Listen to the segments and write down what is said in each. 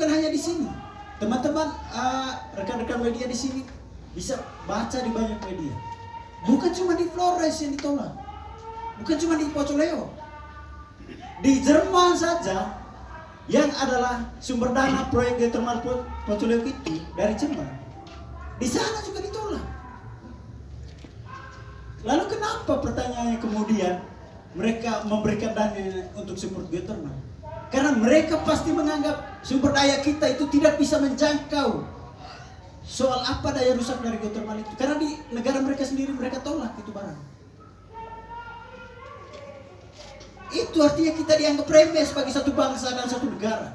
bukan hanya di sini. Teman-teman, rekan-rekan media di sini bisa baca di banyak media. Bukan cuma di Flores yang ditolak, bukan cuma di Pocoleo. Di Jerman saja, yang adalah sumber dana proyek geothermal Pocoleo itu dari Jerman, di sana juga ditolak. Lalu kenapa pertanyaannya kemudian mereka memberikan dana untuk support geothermal? Karena mereka pasti menganggap sumber daya kita itu tidak bisa menjangkau soal apa daya rusak dari geothermal itu. Karena di negara mereka sendiri mereka tolak itu barang. Itu artinya kita dianggap remeh sebagai satu bangsa dan satu negara.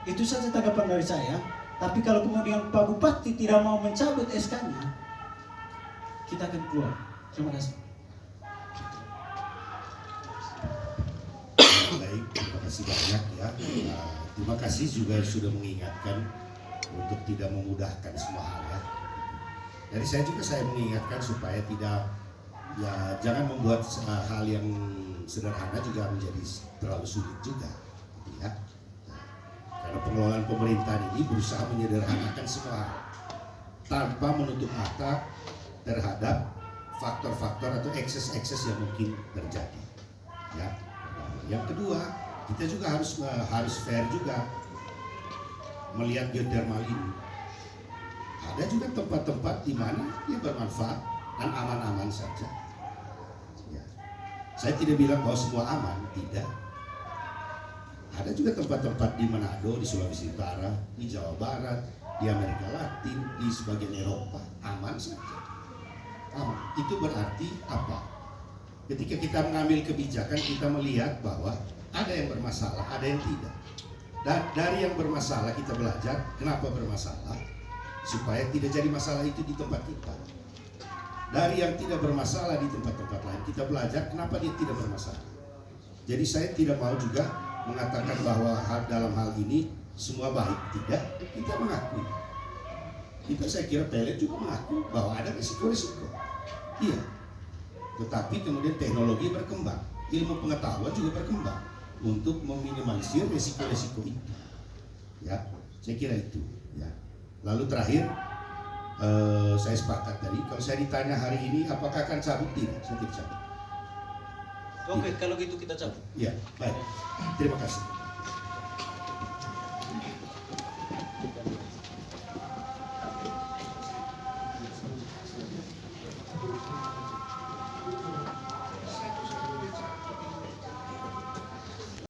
Itu saja tanggapan dari saya. Tapi kalau kemudian Pak Bupati tidak mau mencabut SK-nya, kita akan keluar. Terima kasih. Baik, terima kasih banyak ya. Terima kasih juga sudah mengingatkan untuk tidak memudahkan semua hal ya. Dari saya juga saya mengingatkan supaya tidak ya jangan membuat hal yang sederhana juga menjadi terlalu sulit juga, gitu ya. Karena pengelolaan pemerintahan ini berusaha menyederhanakan semua hal tanpa menutup mata terhadap faktor-faktor atau ekses-ekses yang mungkin terjadi. Ya. Yang kedua, kita juga harus fair juga melihat geothermal ini. Ada juga tempat-tempat di mana dia bermanfaat dan aman-aman saja. Ya. Saya tidak bilang bahwa semua aman, tidak. Ada juga tempat-tempat di Manado, di Sulawesi Utara, di Jawa Barat, di Amerika Latin, di sebagian Eropa, aman saja. Aman. Itu berarti apa? Ketika kita mengambil kebijakan, kita melihat bahwa ada yang bermasalah, ada yang tidak. Dan dari yang bermasalah kita belajar, kenapa bermasalah? Supaya tidak jadi masalah itu di tempat kita. Dari yang tidak bermasalah di tempat-tempat lain, kita belajar kenapa dia tidak bermasalah. Jadi saya tidak mau juga mengatakan bahwa dalam hal ini semua baik, tidak. Kita mengakui. Saya kira PLN juga mengaku bahwa ada risiko-risiko. Iya. Tetapi kemudian teknologi berkembang, ilmu pengetahuan juga berkembang untuk meminimalisir risiko-risiko itu. Ya, saya kira itu. Ya. Lalu terakhir, saya sepakat tadi. Kalau saya ditanya hari ini, apakah akan cabut? Tidak, saya tidak cabut. Oke, kalau gitu kita cabut. Ya, baik. Terima kasih.